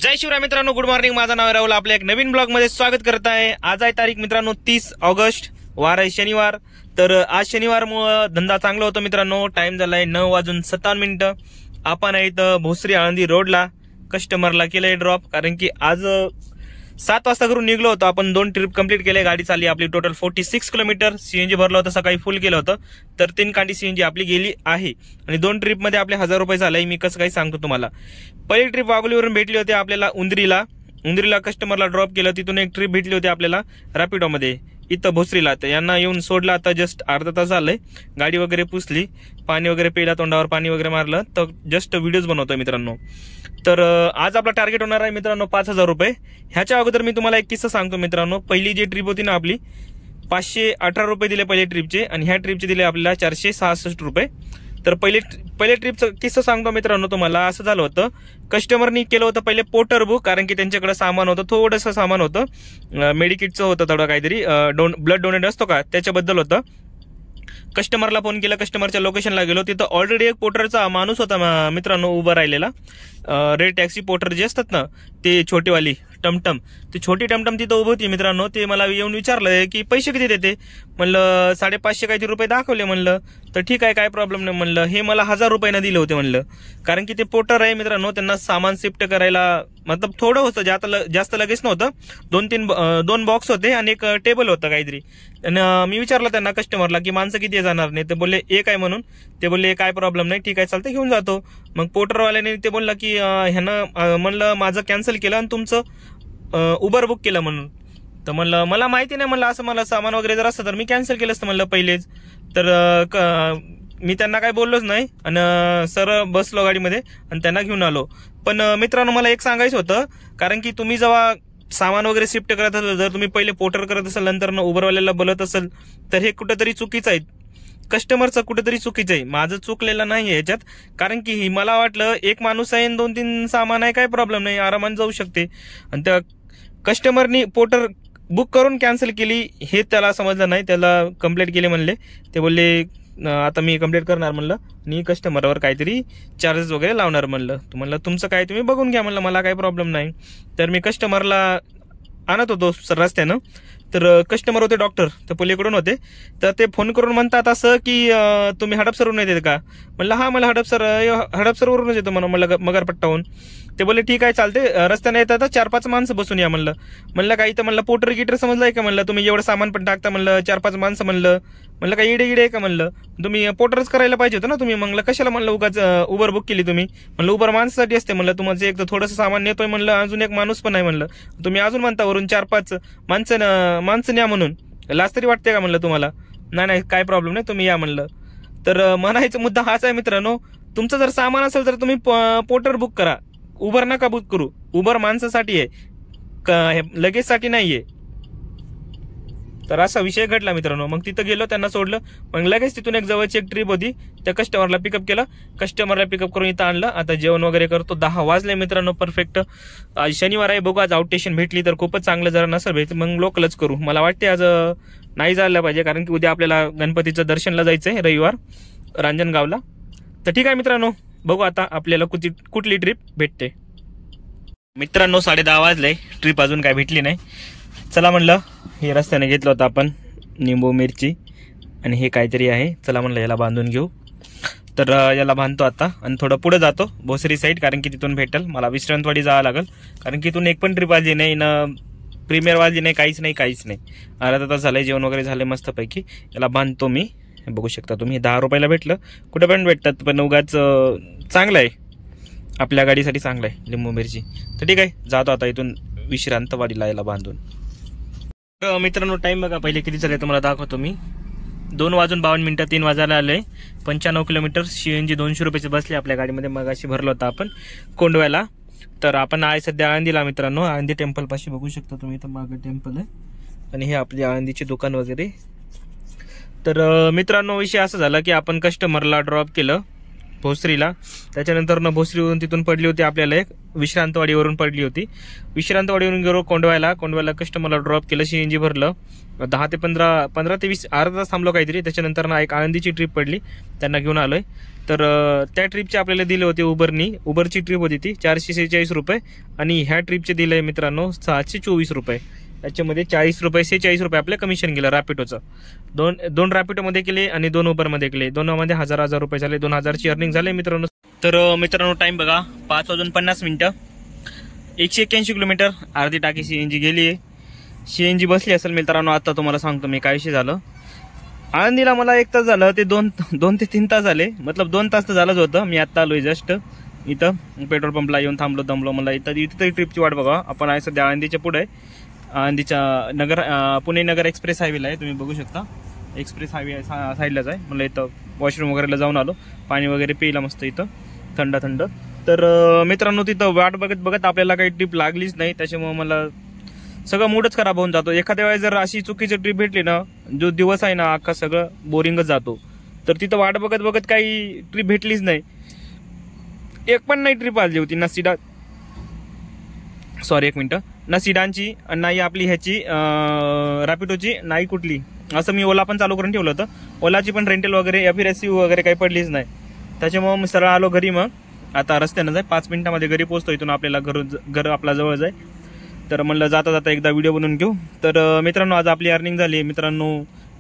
जय शिवराय मित्रांनो, good morning. माझं नाव आहे राहुल. आपल्या एक नवीन ब्लॉग मध्ये स्वागत करत आहे. आज आहे तारीख मित्रांनो 30 ऑगस्ट, वार आहे शनिवार. तर आज शनिवारमुळे धंदा चांगला होतो मित्रांनो. टाइम झालाय 9:57. आपण आहे इथं भोसरी आळंदी रोडला कस्टमरला केलंय ड्रॉप. कारण की आज 7 वाजता घरून निघलो होतो आपण. 2 ट्रिप कंप्लीट केले. गाडी चालली आपली टोटल 46 किलोमीटर. सीएनजी भरलं होतं, सकाळी फुल केलं होतं. तर 3 कांडी सीएनजी आपली गेली आहे. आणि 2 ट्रिप मध्ये आपले 1000 रुपये झाले. मी कसं काही सांगतो तुम्हाला. पहिली ट्रिप वाघोलीवरून भेटली होती आपल्याला उंदरीला कस्टमरला ड्रॉप केलं. तिथून एक ट्रिप भेटली होती आपल्याला रॅपिडोमध्ये इथं भोसरीला. तर यांना येऊन सोडलं. आता जस्ट अर्धा तास झालंय. गाडी वगैरे पुसली, पाणी वगैरे पिला, तोंडावर पाणी वगैरे मारलं. तर जस्ट व्हिडिओज बनवतोय मित्रांनो. तर आज आपला टार्गेट होणार आहे मित्रांनो 5000 रुपये. ह्याच्या अगोदर मी तुम्हाला एक किस्सा सांगतो मित्रांनो. पहिली जी ट्रिप होती ना आपली, 518 रुपये दिले पहिले ट्रिपचे, आणि ह्या ट्रिपचे दिले आपल्याला 466 रुपये. तर पहिले ट्रिपचा किस्सा सांगतो मित्रांनो तुम्हाला. असं झालं होतं, कस्टमरनी केलं होतं पहिले पोर्टर बुक. कारण की त्यांच्याकडे सामान होतं, थोडंसं सामान होतं, मेडिकिटचं होतं थोडं काहीतरी, ब्लड डोनेट असतो का त्याच्याबद्दल होतं. कस्टमरला फोन केला, कस्टमरच्या लोकेशनला गेलो. तिथं ऑलरेडी एक पोर्टरचा माणूस होता मित्रांनो उभं राहिलेला. रेड टॅक्सी पोर्टर जे असतात ना, ते छोटीवाली टमटम, ती छोटी टमटम तिथं उभी होती मित्रांनो. ते मला येऊन विचारलं की पैसे किती देते. म्हणलं 550 काहीतरी रुपये दाखवले. म्हणलं तर ठीक आहे, काय प्रॉब्लेम नाही. म्हणलं हे मला 1000 रुपयानं दिले होते म्हणलं. कारण की ते पोर्टर आहे मित्रांनो, त्यांना सामान शिफ्ट करायला मतलब थोडं होतं, जास्त लगेच नव्हतं. 2 बॉक्स होते आणि एक टेबल होतं काहीतरी. आणि मी विचारलं त्यांना कस्टमरला की माणसं किती जाणार नाही. ते बोलले एक आहे म्हणून. ते बोलले काय प्रॉब्लेम नाही, ठीक आहे चालतं, घेऊन जातो. मग पोर्टरवाल्याने ते बोलला की ह्यानं म्हणलं माझं कॅन्सल केलं आणि तुमचं उबर बुक केलं म्हणून. तर म्हणलं मला माहिती नाही. म्हणलं असं मला सामान वगैरे जर असतं तर मी कॅन्सल केलं असतं म्हणलं पहिलेच. तर मी त्यांना काय बोललोच नाही आणि सरळ बसलो गाडीमध्ये आणि त्यांना घेऊन आलो. पण मित्रांनो मला एक सांगायचं होतं, कारण की तुम्ही जेव्हा सामान वगैरे शिफ्ट करत असाल, जर तुम्ही पहिले पोर्टर करत असाल नंतर उबरवाल्याला बोलत असेल, तर हे कुठेतरी चुकीचं आहे. कस्टमरचं कुठेतरी चुकीचं आहे. माझं चुकलेलं नाही आहे याच्यात. कारण की मला वाटलं एक माणूस आहे आणि 2-3 सामान आहे, काय प्रॉब्लेम नाही, आरामात जाऊ शकते. आणि त्या कस्टमरनी पोर्टर बुक करून कॅन्सल केली हे त्याला समजलं नाही. त्याला कंप्लेंट केली म्हणले. ते बोलले आता मी कंप्लेंट करणार म्हणलं, आणि कस्टमरवर काहीतरी चार्जेस वगैरे लावणार म्हणलं. म्हणलं तुमचं काय तुम्ही बघून घ्या म्हणलं, मला काही प्रॉब्लेम नाही. तर मी कस्टमरला आणत होतो रस्त्यानं. तर कस्टमर होते डॉक्टर, तर पलीकडून होते. तर ते फोन करून म्हणतात असं की तुम्ही हडपसरवरून येते का. म्हणलं हा, मला हडपसरवरूनच येतो म्हणलं मगरपट्टाहून. ते बोलले ठीक आहे चालते, रस्त्याने येतात 4-5 माणसं बसून या म्हणलं. म्हणलं काही तर म्हणलं पोर्टर गिटर समजलंय का म्हणलं, तुम्ही एवढं सामान पण टाकता म्हणलं, 4-5 माणसं म्हणलं काही इडे आहे का म्हणलं, तुम्ही पोर्टरच करायला पाहिजे होतं ना तुम्ही. म्हणलं कशाला म्हणलं उगाच उबर बुक केली तुम्ही. म्हणलं उबर माणसासाठी असते म्हणलं, तुमचं एक तर थोडंसं सामान नेतोय म्हणलं, अजून एक माणूस पण आहे म्हणलं, तुम्ही अजून म्हणता वरून 4-5 माणसं न्या म्हणून. लाज तरी वाटते का म्हणलं तुम्हाला. नाही काय प्रॉब्लेम नाही, तुम्ही या म्हणलं. तर म्हणायचा मुद्दा हाच आहे मित्रांनो, तुमचं जर सामान असेल तर तुम्ही पोर्टर बुक करा, उबर नका बुक करू. उबर माणसासाठी आहे, लगेचसाठी नाहीये. तर असा विषय घडला मित्रांनो. मग तिथं गेलो, त्यांना सोडलं. मग लगेच तिथून एक जवळची एक ट्रिप होती, त्या कस्टमरला पिकअप केलं. कस्टमरला पिकअप करून इथं आणलं. आता जेवण वगैरे करतो. 10 वाजले मित्रांनो परफेक्ट. आज शनिवार आहे, बघू आज आउट स्टेशन भेटली तर खूपच चांगलं, जर नसेल भेट मग लोकलच करू. मला वाटते आज नाही जायला पाहिजे, कारण की उद्या आपल्याला गणपतीचं दर्शनला जायचंय रविवार रांजणगावला. तर ठीक आहे मित्रांनो, बघू आता आपल्याला कुठली ट्रिप भेटते. मित्रांनो 10:30 वाजले, ट्रिप अजून काय भेटली नाही. चला म्हणलं, हे रस्त्याने घेतलं होतं आपण निंबू मिरची आणि हे काहीतरी आहे. चला म्हणलं याला बांधून घेऊ. तर याला बांधतो आता आणि थोडं पुढे जातो भोसरी साईड, कारण की तिथून भेटेल. मला विश्रांतवाडी जावं लागेल, कारण की तिथून एक पण ट्रिप वाजली नाही ना, प्रीमियर वाजली नाही, काहीच नाही. अर्धा तास झालंय, जेवण वगैरे झालंय मस्तपैकी. याला बांधतो मी. बघू शकता तुम्ही, 10 रुपयाला भेटलं. कुठे पण भेटतात, पण उगाच चांगलं आहे, आपल्या गाडीसाठी चांगलं आहे लिंबू मिरची. तर ठीक आहे, जातो आता इथून विश्रांतवाडीला याला बांधून. मित्रांनो टाइम बघा पहिले किती झाले तुम्हाला दाखवतो मी. 2:52, 3 वाजायला आले. 95 किलोमीटर. सीएनजी 200 रुपयाचे बसले आपल्या गाडीमध्ये. मग अशी भरलं होतं आपण कोंडव्याला. तर आपण आहे सध्या आळंदीला मित्रांनो. आळंदी टेम्पल पाशी बघू शकता तुम्ही, इथं मागं टेम्पल आहे आणि हे आपली आळंदीचे दुकान वगैरे. तर मित्रांनो विषय असं झाला की आपण कस्टमरला ड्रॉप केलं भोसरीला. त्याच्यानंतर भोसरीवरून तिथून पडली होती आपल्याला एक विश्रांतवाडीवरून पडली होती. विश्रांतवाडीवरून गेलो कोंडवायला कस्टमरला ड्रॉप केलं, सीएनजी भरलं. 10 ते 15 ते 20 अर्धा तास थांबलो काहीतरी. त्याच्यानंतर एक आळंदीची ट्रिप पडली, त्यांना घेऊन आलोय. तर त्या ट्रिपचे आपल्याला दिले होते उबरची ट्रिप होती ती 446 रुपये आणि ह्या ट्रिपचे दिले मित्रांनो 724 रुपये. याच्यामध्ये 40 रुपये 46 रुपये आपलं कमिशन गेलं रॅपिडोचं. दोन रॅपिडोमध्ये केले आणि 2 उबरमध्ये केले. दोनामध्ये 1000 रुपये झाले, 2000ची अर्निंग झाले मित्रांनो. तर मित्रांनो टाइम बघा 5:50 181 किलोमीटर अर्धी टाकी सीएनजी गेली आहे. सीएनजी बसली असेल मित्रांनो. आता तुम्हाला सांगतो मी काय विषय झालं. आळंदीला मला 1 तास झालं, ते 2 ते 3 तास झाले, मतलब 2 तास तर झालंच होतं. मी आत्ता आलोय जस्ट इथं पेट्रोल पंपला येऊन थांबलो. मला इथं तरी ट्रिपची वाट बघा. आपण आहे सध्या आळंदीच्या पुढे, आळंदीच्या पुणे नगर एक्सप्रेस हायवेला आहे. तुम्ही बघू शकता एक्सप्रेस हायवे साईडलाच आहे. मला इथं वॉशरूम वगैरेला जाऊन आलो, पाणी वगैरे प्यायला मस्त इथं थंड. तर मित्रांनो तिथं वाट बघत आपल्याला काही ट्रिप लागलीच नाही. त्याच्यामुळे मला सगळं मूडच खराब होऊन जातो. एखाद्या वेळेस जर अशी चुकीची ट्रिप भेटली ना, जो दिवस आहे ना अख्खा सगळं बोरिंगच जातो. तर तिथं वाट बघत काही ट्रिप भेटलीच नाही. एक पण नाही ट्रिप आली होती ना ना सिडानची नाही आपली ह्याची रॅपिडोची नाही कुठली. असं मी ओला पण चालू करून ठेवलं होतं. ओलाची पण रेंटल वगैरे FRSU वगैरे काही पडलीच नाही. त्याच्यामुळे मी सरळ आलो घरी. मग आता रस्त्यानं जाय 5 मिनिटामध्ये घरी पोहोचतो. इथून आपल्याला घर आपला जवळ जाय. तर म्हणलं जाता एकदा व्हिडिओ बनवून घेऊ. तर मित्रांनो आज आपली अर्निंग झाली मित्रांनो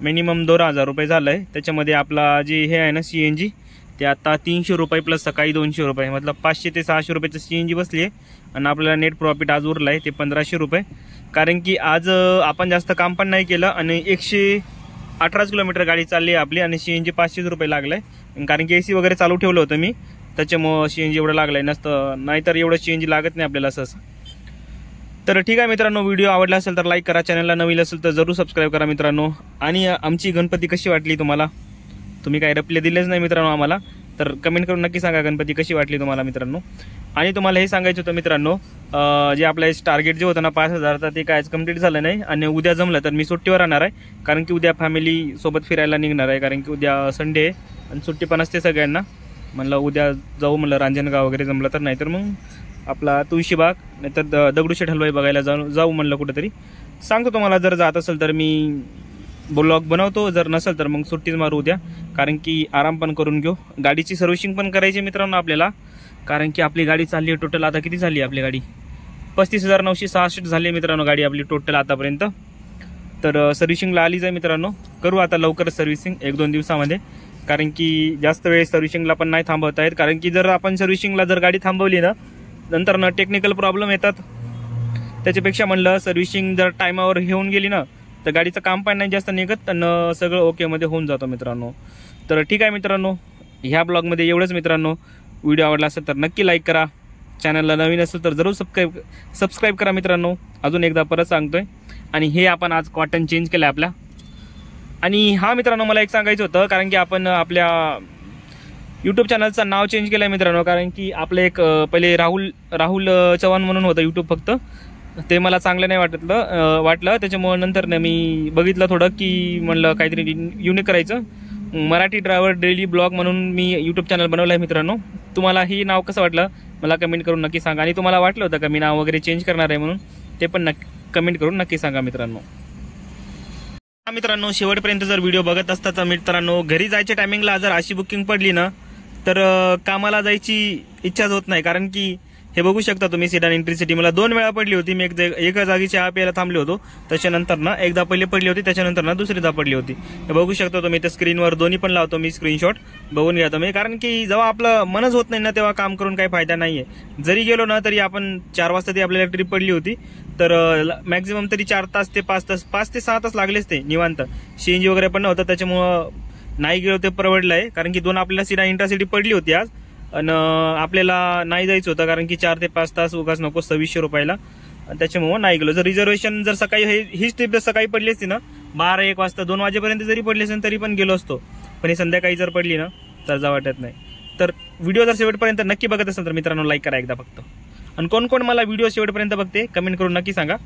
मिनिमम 2000 रुपये झालंय. त्याच्यामध्ये आपला जे हे आहे ना सीएनजी ते आता 300 रुपये प्लस सकाळी 200 रुपये, मतलब 500 ते 600 रुपयाचं सीएनजी बसली आहे. आणि आपल्याला नेट प्रॉफिट आज उरलं आहे ते 1500 रुपये. कारण की आज आपण जास्त काम पण नाही केलं आणि 118 किलोमीटर गाडी चालली आहे आपली आणि सीएनजी 500 रुपये लागलाय. कारण की AC वगैरे चालू ठेवलं होतं मी, त्याच्यामुळं सीएनजी एवढं लागलंय. नसतं नाहीतर एवढं सीएनजी लागत नाही आपल्याला असं. तर ठीक आहे मित्रांनो, व्हिडिओ आवडला असेल तर लाईक करा, चॅनलला नवीन असेल तर जरूर सबस्क्राईब करा मित्रांनो. आणि आमची गणपती कशी वाटली तुम्हाला, तुम्ही काही रिप्लाय दिलेच नाही मित्रांनो आम्हाला, तर कमेंट करून नक्की सांगा गणपती कशी वाटली तुम्हाला मित्रांनो. आणि तुम्हाला हे सांगायचं होतं मित्रांनो, जे आपलं टार्गेट जे होतं ना 5000 तर ते काय कम्प्लीट झालं नाही. आणि उद्या जमलं तर मी सुट्टीवर राहणार आहे, कारण की उद्या फॅमिली सोबत फिरायला निघणार आहे. कारण की उद्या संडे आहे आणि सुट्टी पण असते सगळ्यांना. म्हणलं उद्या जाऊ, म्हणलं रांजणगाव वगैरे जमलं तर, नाहीतर मग आपला तुळशीबाग नाहीतर दगडूशेठ हलवाई बघायला जाऊ म्हणलं कुठेतरी. सांगतो तुम्हाला, जर जात असेल तर मी ब्लॉग बनवतो, जर नसेल तर मग सुट्टीच मारू उद्या. कारण की आराम पण करून घेऊ. गाडीची सर्व्हिसिंग पण करायची मित्रांनो आपल्याला, कारण की आपली गाडी चालली आहे टोटल आता किती झाली आपली गाडी 35,966 झाली मित्रांनो गाडी आपली टोटल आतापर्यंत. तर सर्व्हिसिंगला आलीच आहे मित्रांनो. करू आता लवकरच सर्व्हिसिंग 1-2 दिवसामध्ये, कारण की जास्त वेळ सर्व्हिसिंगला पण नाही थांबवता येत. कारण की जर आपण सर्व्हिसिंगला जर गाडी थांबवली ना नंतर ना टेक्निकल प्रॉब्लेम येतात. त्याच्यापेक्षा म्हणलं सर्व्हिसिंग जर टायमावर घेऊन गेली ना तर गाडीचं काम पण नाही जास्त निघत आणि सगळं ओकेमध्ये होऊन जातं मित्रांनो. तर ठीक आहे मित्रांनो, ह्या ब्लॉगमध्ये एवढंच मित्रांनो. व्हिडिओ आवडला असेल तर नक्की लाईक करा, चॅनलला नवीन असेल तर जरूर सबस्क्राईब करा मित्रांनो. अजून एकदा परत सांगतोय. आणि हे आपण आज कॉटन चेंज केलं आपल्या. आणि हा मित्रांनो मला एक सांगायचं होतं, कारण की आपण आपल्या यूट्यूब चॅनलचं नाव चेंज केलं आहे मित्रांनो. कारण की आपलं एक पहिले राहुल चव्हाण म्हणून होतं यूट्यूब, फक्त ते मला चांगलं नाही वाटलं. त्याच्यामुळे नंतर मी बघितलं थोडं की म्हणलं काहीतरी युनिक करायचं. मराठी ड्रायव्हर डेली ब्लॉग म्हणून मी यूट्यूब चॅनल बनवलं आहे मित्रांनो. तुम्हाला ही नाव कसं वाटलं मला कमेंट करून नक्की सांगा. आणि तुम्हाला वाटलं होतं का मी नाव वगैरे चेंज करणार आहे म्हणून, ते पण कमेंट करून नक्की सांगा मित्रांनो. मित्रांनो शेवटपर्यंत जर व्हिडिओ बघत असता तर मित्रांनो, घरी जायच्या टायमिंगला जर अशी बुकिंग पडली ना तर कामाला जायची इच्छाच होत नाही. कारण की हे बघू शकता तुम्ही सिडान इंटरसिटी मला 2 वेळा पडली होती. मी एका जागी चहा प्यायला थांबलो होतो, त्याच्यानंतर ना एकदा पहिले पडली होती, त्याच्यानंतर ना दुसरीदा पडली होती. हे बघू शकता तुम्ही त्या स्क्रीनवर दोन्ही पण लावतो मी स्क्रीनशॉट, बघून घ्या तुम्ही. कारण की जेव्हा आपलं मनच होत नाही ना तेव्हा काम करून काही फायदा नाहीये. जरी गेलो ना तरी आपण 4 वाजता ती आपल्याला ट्रिप पडली होती, तर मॅक्झिमम तरी 4 तास ते 5 तास 5 ते 6 तास लागलेच ते निवांत. सीएनजी वगैरे पण नव्हतं, त्याच्यामुळं नाही गेलो ते परवडलंय. कारण की 2 आपल्याला सिडान इंटरसिटी पडली होती आज आणि आपल्याला नाही जायचं होतं, कारण की 4 ते 5 तास उगाच नको 2600 रुपयाला, आणि त्याच्यामुळे नाही गेलो. जर रिझर्वेशन जर सकाळी ही ट्रिप जर सकाळी पडली असती ना 12-1 वाजता 2 वाजेपर्यंत जरी पडली असेल तरी पण गेलो असतो. पण ही संध्याकाळी जर पडली ना तर जा वाटत नाही. तर व्हिडिओ जर शेवटपर्यंत नक्की बघत असेल तर मित्रांनो लाईक करा एकदा फक्त. आणि कोण कोण मला व्हिडिओ शेवटपर्यंत बघते कमेंट करून नक्की सांगा.